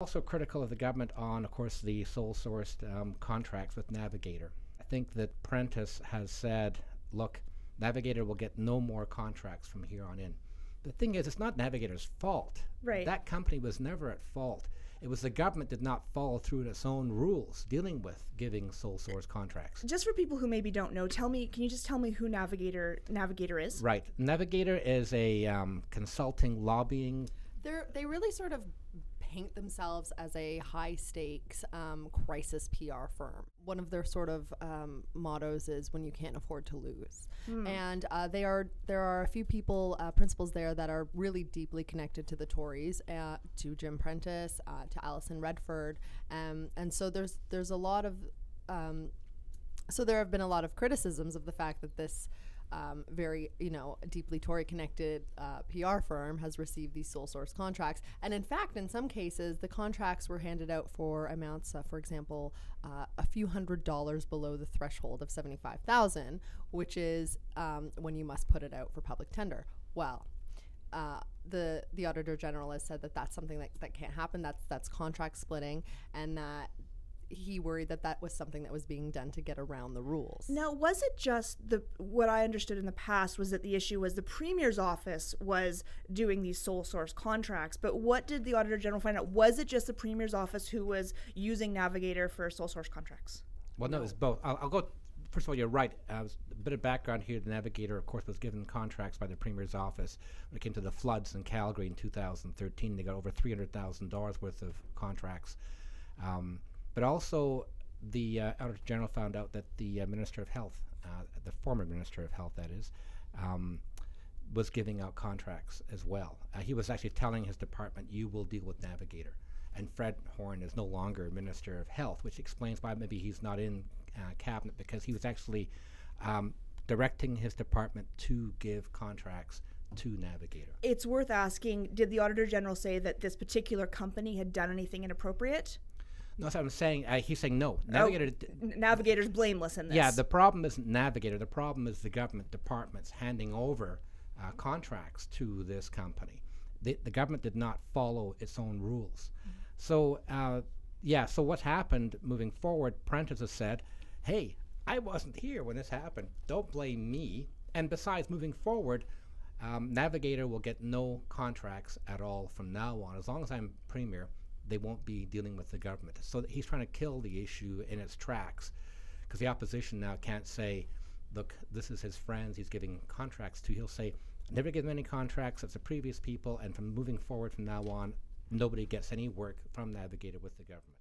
Also critical of the government on, of course, the sole sourced contracts with Navigator. I think that Prentice has said, look, Navigator will get no more contracts from here on in. The thing is, it's not Navigator's fault. Right. That company was never at fault. It was the government did not follow through its own rules dealing with giving sole source contracts. Just for people who maybe don't know, can you just tell me who Navigator is? Right. Navigator is a consulting lobbying. They really sort of paint themselves as a high stakes crisis PR firm. One of their sort of mottos is when you can't afford to lose. And there are a few principals there that are really deeply connected to the Tories, to Jim Prentice, to Alison Redford, and so there's a lot of so there have been a lot of criticisms of the fact that this very, deeply Tory-connected PR firm has received these sole source contracts. And in fact, in some cases, the contracts were handed out for amounts, for example, a few $100s below the threshold of $75,000, which is when you must put it out for public tender. Well, the Auditor General has said that that's something that can't happen. That's contract splitting, and that he worried that was something that was being done to get around the rules. Now, was it just what I understood in the past was that the issue was the Premier's office was doing these sole source contracts, but what did the Auditor General find out? Was it just the Premier's office who was using Navigator for sole source contracts? Well, no, it's both. I'll go. First of all, you're right. A bit of background here. The Navigator, of course, was given contracts by the Premier's office when it came to the floods in Calgary in 2013. They got over $300,000 worth of contracts. But also, the Auditor General found out that the Minister of Health, the former Minister of Health, that is, was giving out contracts as well. He was actually telling his department, you will deal with Navigator. And Fred Horne is no longer Minister of Health, which explains why maybe he's not in cabinet, because he was actually directing his department to give contracts to Navigator. It's worth asking, did the Auditor General say that this particular company had done anything inappropriate? No, that's what I'm saying. He's saying no. Navigator's blameless in this. Yeah, the problem isn't Navigator. The problem is the government departments handing over contracts to this company. The government did not follow its own rules. So, so what happened moving forward, Prentice has said, hey, I wasn't here when this happened. Don't blame me. And besides, moving forward, Navigator will get no contracts at all from now on. As long as I'm Premier, they won't be dealing with the government. So he's trying to kill the issue in its tracks, because the opposition now can't say, look, this is his friends he's giving contracts to. He'll say, never give them any contracts, it's the previous people, and from moving forward from now on, nobody gets any work from Navigator with the government.